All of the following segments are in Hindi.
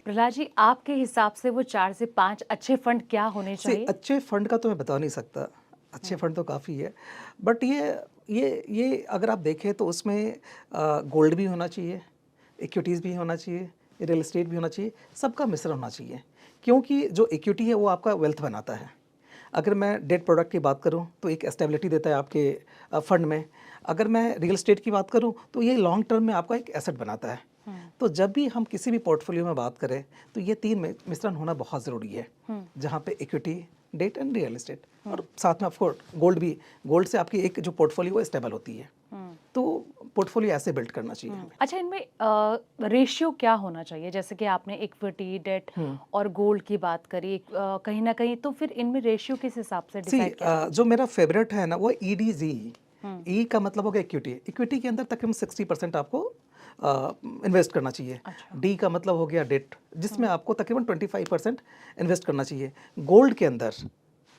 प्रहलाद जी, आपके हिसाब से वो 4 से 5 अच्छे फंड क्या होने चाहिए? अच्छे फंड का तो मैं बता नहीं सकता, अच्छे हुँ, फंड तो काफ़ी है। बट ये अगर आप देखें तो उसमें गोल्ड भी होना चाहिए, इक्विटीज़ भी होना चाहिए, रियल एस्टेट भी होना चाहिए, सबका मिश्रण होना चाहिए। क्योंकि जो इक्विटी है वो आपका वेल्थ बनाता है। अगर मैं डेट प्रोडक्ट की बात करूँ तो एक स्टेबिलिटी देता है आपके फंड में। अगर मैं रियल एस्टेट की बात करूँ तो ये लॉन्ग टर्म में आपका एक एसेट बनाता है। हुँ, तो जब भी हम किसी भी पोर्टफोलियो में बात करें तो ये 3 मिश्रण होना बहुत ज़रूरी है, हुँ, जहाँ पे equity, debt and real estate हुँ, और साथ में ऑफ कोर्स गोल्ड भी। गोल्ड से आपकी एक जो पोर्टफोलियो है स्टेबल होती है। हुँ, तो पोर्टफोलियो ऐसे बिल्ड करना चाहिए हुँ। हमें। अच्छा, इनमें रेशियो क्या होना चाहिए? जैसे कि आपने इक्विटी, डेट हुँ। और गोल्ड की बात करी, कहीं न कहीं तो फिर इनमें रेशियो किस हिसाब से डिसाइड किया जाए? जो मेरा फेवरेट है ना वो ईडीजी। हुँ, ई का मतलब हो गया इक्विटी। इक्विटी के अंदर तकरीबन 60% आपको इन्वेस्ट करना चाहिए। अच्छा। डी का मतलब हो गया डेट, जिसमें हुँ, आपको तकरीबन 25% इन्वेस्ट करना चाहिए। गोल्ड के अंदर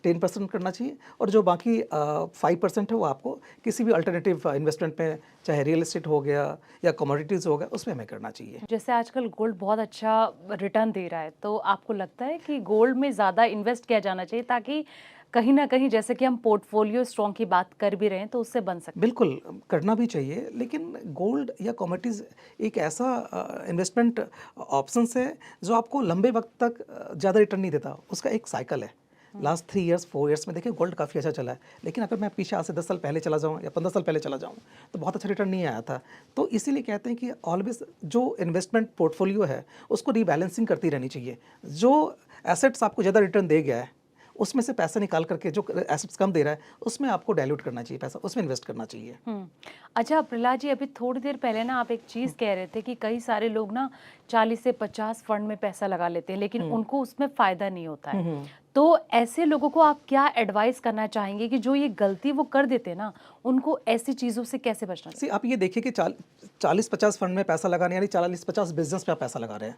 10% करना चाहिए और जो बाकी 5% है वो आपको किसी भी अल्टरनेटिव इन्वेस्टमेंट में, चाहे रियल एस्टेट हो गया या कमोडिटीज़ हो गया, उसमें हमें करना चाहिए। जैसे आजकल गोल्ड बहुत अच्छा रिटर्न दे रहा है, तो आपको लगता है कि गोल्ड में ज़्यादा इन्वेस्ट किया जाना चाहिए ताकि कहीं न कहीं जैसे कि हम पोर्टफोलियो स्ट्रॉन्ग की बात कर भी रहे हैं, तो उससे बन सके? बिल्कुल, करना भी चाहिए, लेकिन गोल्ड या कमोडिटीज़ एक ऐसा इन्वेस्टमेंट ऑप्शंस है जो आपको लंबे वक़्त तक ज़्यादा रिटर्न नहीं देता। उसका एक साइकिल है। हुँ, लास्ट 3 इयर्स, 4 इयर्स में देखिए गोल्ड काफ़ी अच्छा चला है। लेकिन अगर मैं पीछे आज से 10 साल पहले चला जाऊँ या 15 साल पहले चला जाऊँ, तो बहुत अच्छा रिटर्न नहीं आया था। तो इसीलिए कहते हैं कि ऑलवेज़ जो इन्वेस्टमेंट पोर्टफोलियो है, उसको रीबैलेंसिंग करती रहनी चाहिए। जो एसेट्स आपको ज़्यादा रिटर्न दे गया है, उसमें से पैसा निकाल करके जो एसेट्स कम दे रहा है, उसमें आपको डाइल्यूट करना चाहिए पैसा, उसमें इन्वेस्ट करना चाहिए। हुँ। अच्छा प्रहलाद जी, अभी थोड़ी देर पहले ना आप एक चीज़ कह रहे थे कि कई सारे लोग ना 40 से 50 फंड में पैसा लगा लेते हैं, लेकिन हुँ। उनको उसमें फ़ायदा नहीं होता हुँ, है। हुँ। तो ऐसे लोगों को आप क्या एडवाइस करना चाहेंगे कि जो ये गलती वो कर देते हैं ना, उनको ऐसी चीज़ों से कैसे बचना चाहिए? आप ये देखिए कि 40-50 फंड में पैसा लगाना यानी 40-50 बिज़नेस पे आप पैसा लगा रहे हैं।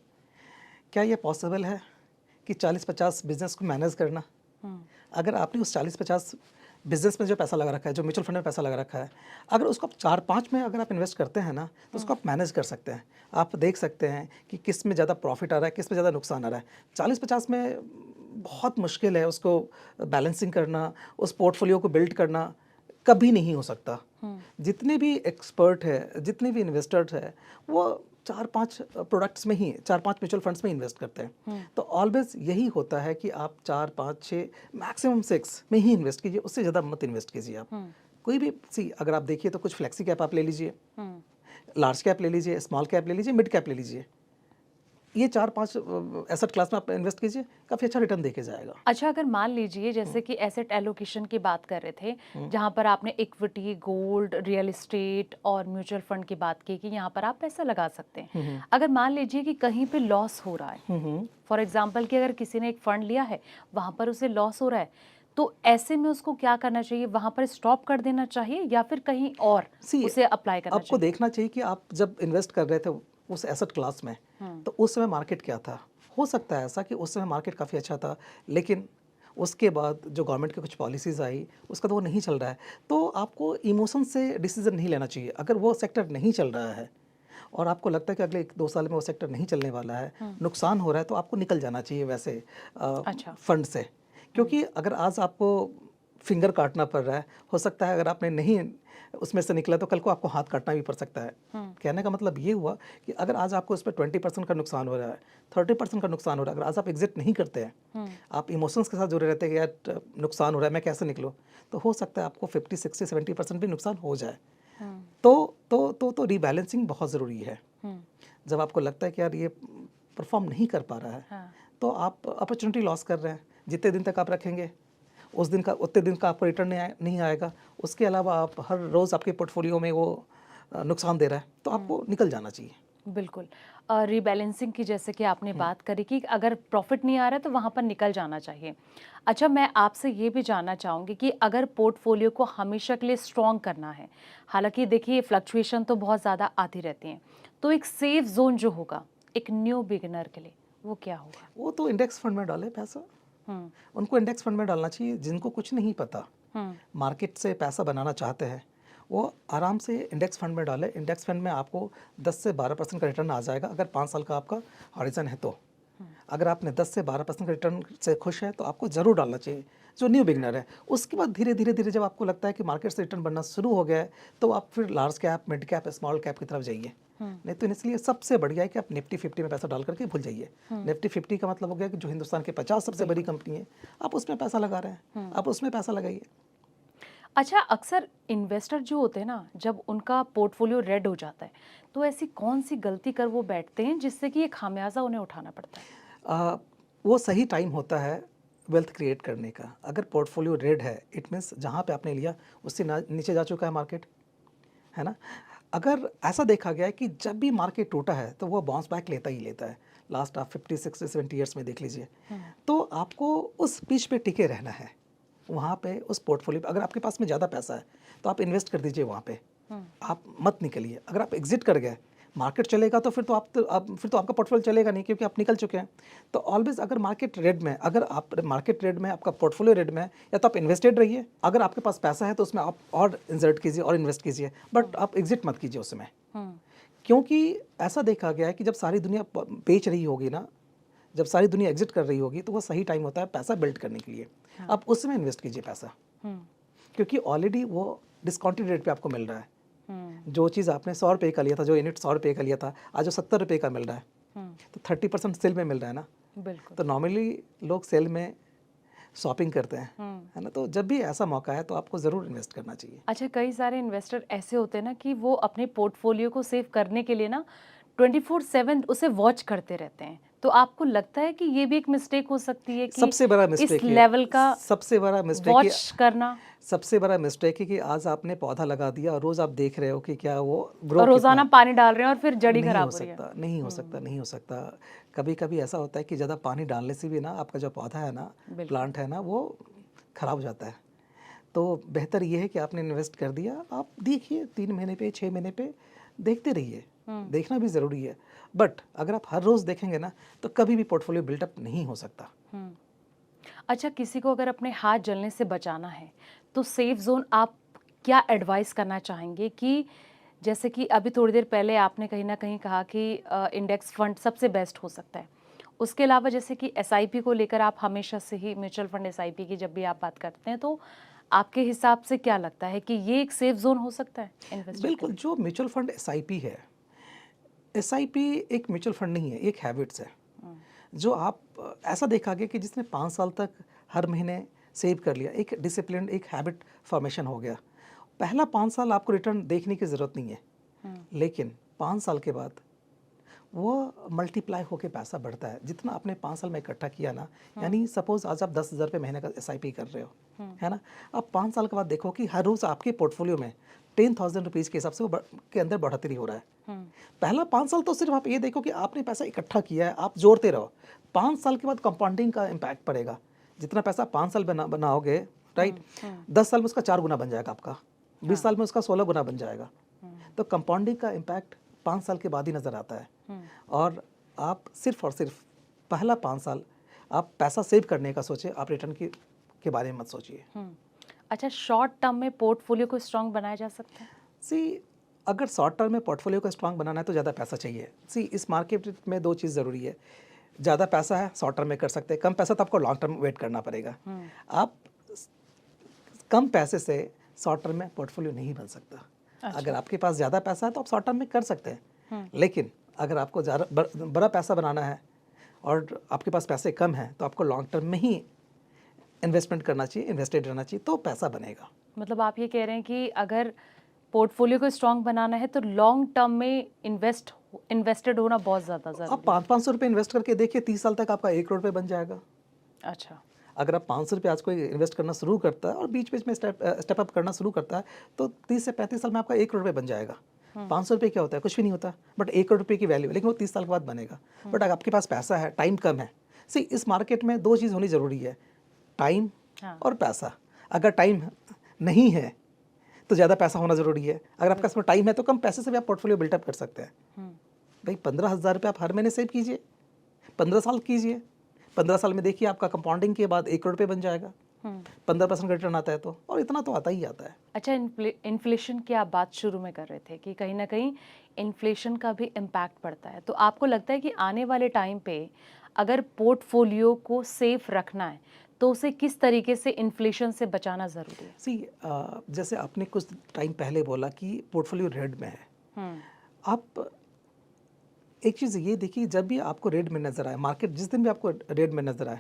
क्या ये पॉसिबल है कि 40-50 बिज़नेस को मैनेज करना? हुँ, अगर आपने उस 40-50 बिज़नेस में जो पैसा लगा रखा है, जो म्यूचुअल फंड में पैसा लगा रखा है, अगर उसको आप 4-5 में अगर आप इन्वेस्ट करते हैं ना, तो हुँ, उसको आप मैनेज कर सकते हैं। आप देख सकते हैं कि किस में ज़्यादा प्रॉफ़िट आ रहा है, किस में ज़्यादा नुकसान आ रहा है। 40-50 में बहुत मुश्किल है उसको बैलेंसिंग करना, उस पोर्टफोलियो को बिल्ड करना, कभी नहीं हो सकता। हुँ, जितने भी एक्सपर्ट हैं, जितने भी इन्वेस्टर्स हैं, वो 4-5 प्रोडक्ट्स में ही, 4-5 म्यूचुअल फंड्स में इन्वेस्ट करते हैं। हुँ, तो ऑलवेज़ यही होता है कि आप 4, 5, 6 मैक्सिमम 6 में ही इन्वेस्ट कीजिए, उससे ज़्यादा मत इन्वेस्ट कीजिए आप। हुँ, कोई भी अगर आप देखिए तो कुछ फ्लेक्सी कैप आप ले लीजिए, हुँ। लार्ज कैप ले लीजिए, स्मॉल कैप ले लीजिए, मिड कैप ले लीजिए। ये 4-5 एसेट क्लास में आप इन्वेस्ट कीजिए, काफ़ी अच्छा रिटर्न देके जाएगा। अच्छा, अगर मान लीजिए हुँ, जैसे कि एसेट एलोकेशन की बात कर रहे थे, हुँ, जहाँ पर आपने इक्विटी, गोल्ड, रियल एस्टेट और म्यूचुअल फंड की बात की कि यहाँ पर आप पैसा लगा सकते हैं। हुँ, हुँ, अगर मान लीजिए कि कहीं पे लॉस हो रहा है, हुँ, हुँ। फॉर एग्जाम्पल कि अगर किसी ने एक फंड लिया है, वहाँ पर उसे लॉस हो रहा है, तो ऐसे में उसको क्या करना चाहिए? वहाँ पर स्टॉप कर देना चाहिए या फिर कहीं और सी उसे अप्लाई करना आपको चाहिए? देखना चाहिए कि आप जब इन्वेस्ट कर रहे थे उस एसेट क्लास में, हुँ, तो उस समय मार्केट क्या था? हो सकता है ऐसा कि उस समय मार्केट काफ़ी अच्छा था, लेकिन उसके बाद जो गवर्नमेंट की कुछ पॉलिसीज़ आई, उसका तो वो नहीं चल रहा है। तो आपको इमोशन से डिसीज़न नहीं लेना चाहिए। अगर वो सेक्टर नहीं चल रहा है और आपको लगता है कि अगले 1-2 साल में वो सेक्टर नहीं चलने वाला है, हुँ, नुकसान हो रहा है, तो आपको निकल जाना चाहिए वैसे अच्छा। फंड से। हुँ, क्योंकि अगर आज आपको फिंगर काटना पड़ रहा है, हो सकता है अगर आपने नहीं उसमें से निकला तो कल को आपको हाथ काटना भी पड़ सकता है। हुँ, कहने का मतलब ये हुआ कि अगर आज आपको उसपे 20% का नुकसान हो रहा है, 30% का नुकसान हो रहा है, अगर आज आप एग्ज़िट नहीं करते हैं, हुँ, आप इमोशंस के साथ जुड़े रहते हैं कि यार नुकसान हो रहा है, मैं कैसे निकलूँ? तो हो सकता है आपको 50, 60, 70% भी नुकसान हो जाए। हुँ, तो रीबैलेंसिंग बहुत ज़रूरी है। हुँ, जब आपको लगता है कि यार ये परफ़ॉर्म नहीं कर पा रहा है, हाँ। तो आप अपॉर्च्युनिटी लॉस कर रहे हैं। जितने दिन तक आप रखेंगे, उस दिन का उतने दिन का आपको रिटर्न नहीं आएगा। उसके अलावा आप हर रोज़ आपके पोर्टफोलियो में वो नुकसान दे रहा है, तो हुँ। आपको निकल जाना चाहिए। बिल्कुल। रीबैलेंसिंग की जैसे कि आपने हुँ, बात करी कि अगर प्रॉफ़िट नहीं आ रहा है तो वहाँ पर निकल जाना चाहिए। अच्छा, मैं आपसे ये भी जानना चाहूँगी कि अगर पोर्टफ़ोलियो को हमेशा के लिए स्ट्रॉन्ग करना है, हालाँकि देखिए फ्लक्चुएशन तो बहुत ज़्यादा आती रहती हैं, तो एक सेफ़ ज़ोन जो होगा, एक न्यू बिगिनर के लिए, वो क्या होगा? वो तो इंडेक्स फंड में डालें पैसा। हुँ, उनको इंडेक्स फंड में डालना चाहिए जिनको कुछ नहीं पता, हुँ, मार्केट से पैसा बनाना चाहते हैं, वो आराम से इंडेक्स फंड में डालें। इंडेक्स फंड में आपको 10 से 12% का रिटर्न आ जाएगा अगर 5 साल का आपका हॉरिज़न है तो। अगर आपने 10 से 12% रिटर्न से खुश है तो आपको ज़रूर डालना चाहिए, जो न्यू बिगनर है। उसके बाद धीरे धीरे धीरे जब आपको लगता है कि मार्केट से रिटर्न बनना शुरू हो गया है, तो आप फिर large cap, mid cap, small cap की तरफ जाइए। नहीं तो इसलिए सबसे बढ़िया है कि आप निफ्टी 50 में पैसा डाल करके भूल जाइए। निफ्टी 50 का मतलब हो गया कि जो हिंदुस्तान के 50 सबसे बड़ी कंपनी है, आप उसमें पैसा लगा रहे हैं, आप उसमें पैसा लगाइए। अच्छा, अक्सर इन्वेस्टर जो होते हैं ना, जब उनका पोर्टफोलियो रेड हो जाता है, तो ऐसी कौन सी गलती कर वो बैठते हैं जिससे कि ये खामियाजा उन्हें उठाना पड़ता है? आ, वो सही टाइम होता है वेल्थ क्रिएट करने का। अगर पोर्टफोलियो रेड है, इट मीन्स जहाँ पे आपने लिया उससे नीचे जा चुका है मार्केट, है ना। अगर ऐसा देखा गया है कि जब भी मार्केट टूटा है तो वो बाउंस बैक लेता ही लेता है। लास्ट आप 50, 60, 70 ईयर्स में देख लीजिए। तो आपको उस पिच पे टिके रहना है, वहाँ पे उस पोर्टफोलियो पे। अगर आपके पास में ज़्यादा पैसा है तो आप इन्वेस्ट कर दीजिए वहाँ पे, आप मत निकलिए। अगर आप एग्जिट कर गए, मार्केट चलेगा तो फिर तो फिर तो आपका पोर्टफोलियो चलेगा नहीं, क्योंकि आप निकल चुके हैं। तो ऑलवेज अगर मार्केट रेड में, अगर आप मार्केट रेड में, आपका पोर्टफोलियो रेड में है, या तो आप इन्वेस्टेड रहिए। अगर आपके पास पैसा है तो उसमें आप और इंसर्ट कीजिए और इन्वेस्ट कीजिए, बट आप एग्जिट मत कीजिए उसमें। क्योंकि ऐसा देखा गया है कि जब सारी दुनिया बेच रही होगी ना, जब सारी दुनिया एग्जिट कर रही होगी, तो वो सही टाइम होता है पैसा बिल्ड करने के लिए। आप उसमें इन्वेस्ट कीजिए पैसा, क्योंकि ऑलरेडी वो डिस्काउंटेड रेट पे आपको मिल रहा है। जो चीज़ आपने 100 रुपये का लिया था, जो यूनिट 100 रुपये का लिया था, आज वो 70 रुपये का मिल रहा है। तो 30% सेल में मिल रहा है ना। बिल्कुल। तो नॉर्मली लोग सेल में शॉपिंग करते हैं, है ना। तो जब भी ऐसा मौका है तो आपको ज़रूर इन्वेस्ट करना चाहिए। अच्छा, कई सारे इन्वेस्टर ऐसे होते हैं ना कि वो अपने पोर्टफोलियो को सेव करने के लिए ना 24/7 उसे वॉच करते रहते हैं। तो आपको लगता है कि ये भी एक मिस्टेक हो सकती है कि सबसे बड़ा इस मिस्टेक है, लेवल का सबसे बड़ा मिस्टेक है, वॉच करना, सबसे बड़ा मिस्टेक है कि आज आपने पौधा लगा दिया और रोज़ आप देख रहे हो कि क्या वो ग्रो और कितना रोजाना है। पानी डाल रहे हैं और फिर जड़ी नहीं खराब हो हो रही है? सकता, नहीं हो सकता, नहीं हो सकता। कभी कभी ऐसा होता है कि ज़्यादा पानी डालने से भी ना आपका जो पौधा है ना, बिल्कुल। प्लांट है ना, वो ख़राब हो जाता है। तो बेहतर ये है कि आपने इन्वेस्ट कर दिया, आप देखिए 3 महीने पे, 6 महीने पे देखते रहिए। देखना भी ज़रूरी है, बट अगर आप हर रोज़ देखेंगे ना तो कभी भी पोर्टफोलियो बिल्डअप नहीं हो सकता। अच्छा, किसी को अगर अपने हाथ जलने से बचाना है तो सेफ जोन आप क्या एडवाइस करना चाहेंगे कि जैसे कि अभी थोड़ी देर पहले आपने कहीं ना कहीं कहा कि इंडेक्स फंड सबसे बेस्ट हो सकता है, उसके अलावा जैसे कि एसआईपी को लेकर आप हमेशा से ही म्यूचुअल फंड एसआईपी की जब भी आप बात करते हैं, तो आपके हिसाब से क्या लगता है कि ये एक सेफ जोन हो सकता है इन्वेस्टर के बिल्कुल, लिए? जो म्यूचुअल फंड एसआईपी है, एसआईपी एक म्यूचुअल फंड नहीं है, एक हैबिट्स है। जो आप ऐसा देखा गया कि जिसने 5 साल तक हर महीने सेव कर लिया, एक डिसिप्लिन, एक हैबिट फॉर्मेशन हो गया। पहला 5 साल आपको रिटर्न देखने की ज़रूरत नहीं है, लेकिन 5 साल के बाद वो मल्टीप्लाई होके पैसा बढ़ता है। जितना आपने 5 साल में इकट्ठा किया ना, यानी सपोज आज आप 10,000 रुपये महीने का एसआईपी कर रहे हो, है ना। अब 5 साल के बाद देखो कि हर रोज़ आपके पोर्टफोलियो में 10,000 रुपीज़ के हिसाब से वो के अंदर बढ़ोतरी हो रहा है। पहला 5 साल तो सिर्फ आप ये देखो कि आपने पैसा इकट्ठा किया है, आप जोड़ते रहो। 5 साल के बाद कंपाउंडिंग का इम्पैक्ट पड़ेगा। जितना पैसा 5 साल बनाओगे, राइट, 10 साल में उसका 4 गुना बन जाएगा आपका, 20 साल में उसका 16 गुना बन जाएगा। तो कंपाउंडिंग का इम्पैक्ट 5 साल के बाद ही नज़र आता है। और आप सिर्फ और सिर्फ पहला 5 साल आप पैसा सेव करने का सोचें, आप रिटर्न के बारे में मत सोचिए। अच्छा, शॉर्ट टर्म में पोर्टफोलियो को स्ट्रांग बनाया जा सकता है? सी, अगर शॉर्ट टर्म में पोर्टफोलियो को स्ट्रांग बनाना है तो ज़्यादा पैसा चाहिए। सी, इस मार्केट में 2 चीज़ ज़रूरी है। ज़्यादा पैसा है शॉर्ट टर्म में कर सकते हैं, कम पैसा तो आपको लॉन्ग टर्म वेट करना पड़ेगा। आप कम पैसे से शॉर्ट टर्म में पोर्टफोलियो नहीं बन सकता। अच्छा। अगर आपके पास ज़्यादा पैसा है तो आप शॉर्ट टर्म में कर सकते हैं, लेकिन अगर आपको ज़्यादा बड़ा पैसा बनाना है और आपके पास पैसे कम हैं तो आपको लॉन्ग टर्म में ही इन्वेस्टमेंट करना चाहिए, इन्वेस्टेड रहना चाहिए, तो पैसा बनेगा। मतलब आप ये कह रहे हैं कि अगर पोर्टफोलियो को स्ट्रांग बनाना है तो लॉन्ग टर्म में इन्वेस्टेड होना बहुत ज़्यादा आप ज़रूरी है। 500 रुपये इन्वेस्ट करके देखिए, 30 साल तक आपका 1 करोड़ रुपये बन जाएगा। अच्छा। अगर आप 500 रुपये आज कोई इन्वेस्ट करना शुरू करता है और बीच बीच में स्टेप अप करना शुरू करता है तो 30 से 35 साल में आपका 1 करोड़ रुपये बन जाएगा। 500 रुपये क्या होता है, कुछ भी नहीं होता, बट 1 करोड़ रुपये की वैल्यू है, लेकिन वो 30 साल के बाद बनेगा। बट अगर आपके पास पैसा है, टाइम कम है। सी, इस मार्केट में 2 चीज़ होनी ज़रूरी है, टाइम और पैसा। अगर टाइम नहीं है तो ज़्यादा पैसा होना ज़रूरी है। अगर आपके पास में टाइम है तो कम पैसे से भी आप पोर्टफोलियो बिल्डअप कर सकते हैं। भाई 15,000 रुपये आप हर महीने सेव कीजिए, 15 साल कीजिए। 15 साल में देखिए आपका कंपाउंडिंग के बाद 1 करोड़ रुपये बन जाएगा। 15% का रिटर्न आता है तो, और इतना तो आता ही आता है। अच्छा, इन्फ्लेशन की आप बात शुरू में कर रहे थे कि कहीं ना कहीं इन्फ्लेशन का भी इम्पैक्ट पड़ता है, तो आपको लगता है कि आने वाले टाइम पे अगर पोर्टफोलियो को सेफ रखना है तो उसे किस तरीके से इन्फ्लेशन से बचाना ज़रूरी है? सी जैसे आपने कुछ टाइम पहले बोला कि पोर्टफोलियो रेड में है। आप एक चीज़ ये देखिए, जब भी आपको रेड में नज़र आए, मार्केट जिस दिन भी आपको रेड में नज़र आए,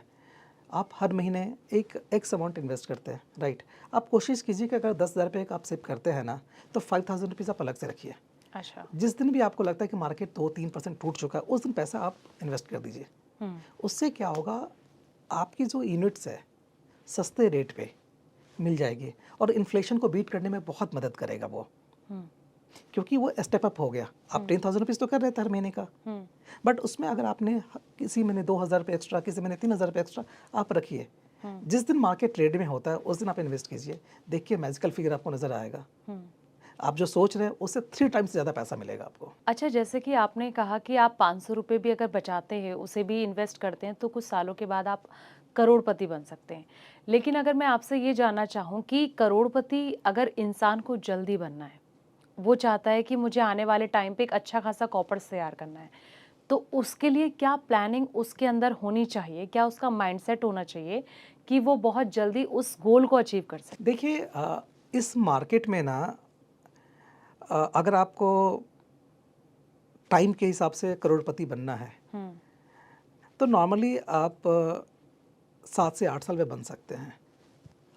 आप हर महीने एक एक्स अमाउंट इन्वेस्ट करते हैं, राइट। आप कोशिश कीजिए कि अगर 10,000 रुपये आप सेव करते हैं ना, तो 5,000 रुपीज़ आप अलग से रखिए। अच्छा। जिस दिन भी आपको लगता है कि मार्केट 2-3% टूट चुका है, उस दिन पैसा आप इन्वेस्ट कर दीजिए। उससे क्या होगा, आपकी जो यूनिट्स है सस्ते रेट पे मिल जाएगी और इन्फ्लेशन को बीट करने में बहुत मदद करेगा वो, क्योंकि वो स्टेप अप हो गया। आप 10,000 रुपीज़ तो कर रहे थे हर महीने का, बट उसमें अगर आपने किसी महीने 2,000 रुपये एक्स्ट्रा, किसी महीने 3,000 रुपये एक्स्ट्रा आप रखिए। जिस दिन मार्केट ट्रेड में होता है उस दिन आप इन्वेस्ट कीजिए, देखिए मैजिकल फिगर आपको नज़र आएगा। आप जो सोच रहे हैं उससे 3 टाइम्स ज़्यादा पैसा मिलेगा आपको। अच्छा, जैसे कि आपने कहा कि आप 500 रुपये भी अगर बचाते हैं, उसे भी इन्वेस्ट करते हैं, तो कुछ सालों के बाद आप करोड़पति बन सकते हैं। लेकिन अगर मैं आपसे ये जानना चाहूँ कि करोड़पति अगर इंसान को जल्दी बनना है, वो चाहता है कि मुझे आने वाले टाइम पे एक अच्छा खासा कॉर्पस तैयार करना है, तो उसके लिए क्या प्लानिंग उसके अंदर होनी चाहिए? क्या उसका माइंडसेट होना चाहिए कि वो बहुत जल्दी उस गोल को अचीव कर सके? देखिए इस मार्केट में ना अगर आपको टाइम के हिसाब से करोड़पति बनना है, तो नॉर्मली आप 7 से 8 साल में बन सकते हैं।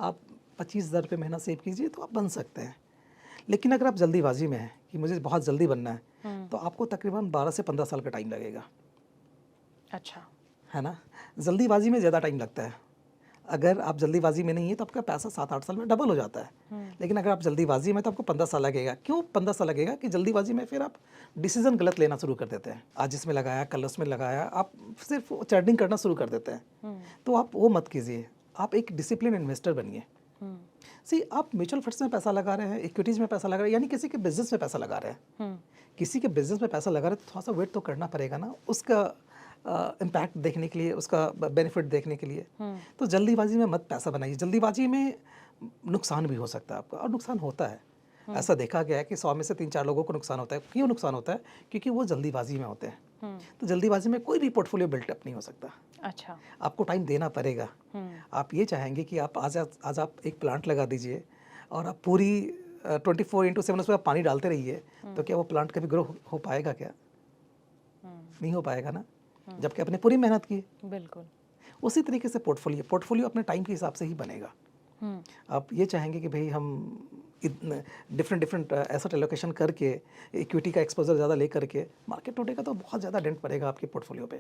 आप 25,000 रुपये महीना सेव कीजिए तो आप बन सकते हैं। लेकिन अगर आप जल्दीबाजी में हैं कि मुझे बहुत जल्दी बनना है, तो आपको तकरीबन 12 से 15 साल का टाइम लगेगा। अच्छा। है ना? जल्दीबाजी में ज़्यादा टाइम लगता है। अगर आप जल्दीबाजी में नहीं है तो आपका पैसा 7-8 साल में डबल हो जाता है। लेकिन अगर आप जल्दीबाजी में तो आपको 15 साल लगेगा। क्यों 15 साल लगेगा? कि जल्दीबाजी में फिर आप डिसीजन गलत लेना शुरू कर देते हैं। आज इसमें लगाया, कल उसमें लगाया, आप सिर्फ चैटिंग करना शुरू कर देते हैं। तो आप वो मत कीजिए, आप एक डिसिप्लिन इन्वेस्टर बनिए। सी आप म्यूचुअल फंड्स में पैसा लगा रहे हैं, इक्विटीज़ में पैसा लगा रहे हैं, यानी किसी के बिजनेस में पैसा लगा रहे हैं। किसी के बिजनेस में पैसा लगा रहे हैं तो थोड़ा सा वेट तो करना पड़ेगा ना, उसका इम्पैक्ट देखने के लिए, उसका बेनिफिट देखने के लिए। तो जल्दीबाजी में मत पैसा बनाइए। जल्दीबाजी में नुकसान भी हो सकता है आपका, और नुकसान होता है। ऐसा देखा गया है कि 100 में से 3-4 लोगों को नुकसान होता है। क्यों नुकसान होता है? क्योंकि वो जल्दीबाजी में होते हैं। तो जल्दीबाजी में कोई भी पोर्टफोलियो बिल्टअप नहीं हो सकता। अच्छा। आपको टाइम देना पड़ेगा। आप ये चाहेंगे कि आप आज आप एक प्लांट लगा दीजिए और आप पूरी 24/7 उसमें आप पानी डालते रहिए, तो क्या वो प्लांट कभी ग्रो हो पाएगा क्या? नहीं हो पाएगा ना, जबकि आपने पूरी मेहनत की। बिल्कुल। उसी तरीके से पोर्टफोलियो अपने टाइम के हिसाब से ही बनेगा। आप ये चाहेंगे कि भाई हम डिफरेंट एसेट एलोकेशन करके इक्विटी का एक्सपोजर ज़्यादा ले करके मार्केट टूटेगा तो बहुत ज़्यादा डेंट पड़ेगा आपके पोर्टफोलियो पे।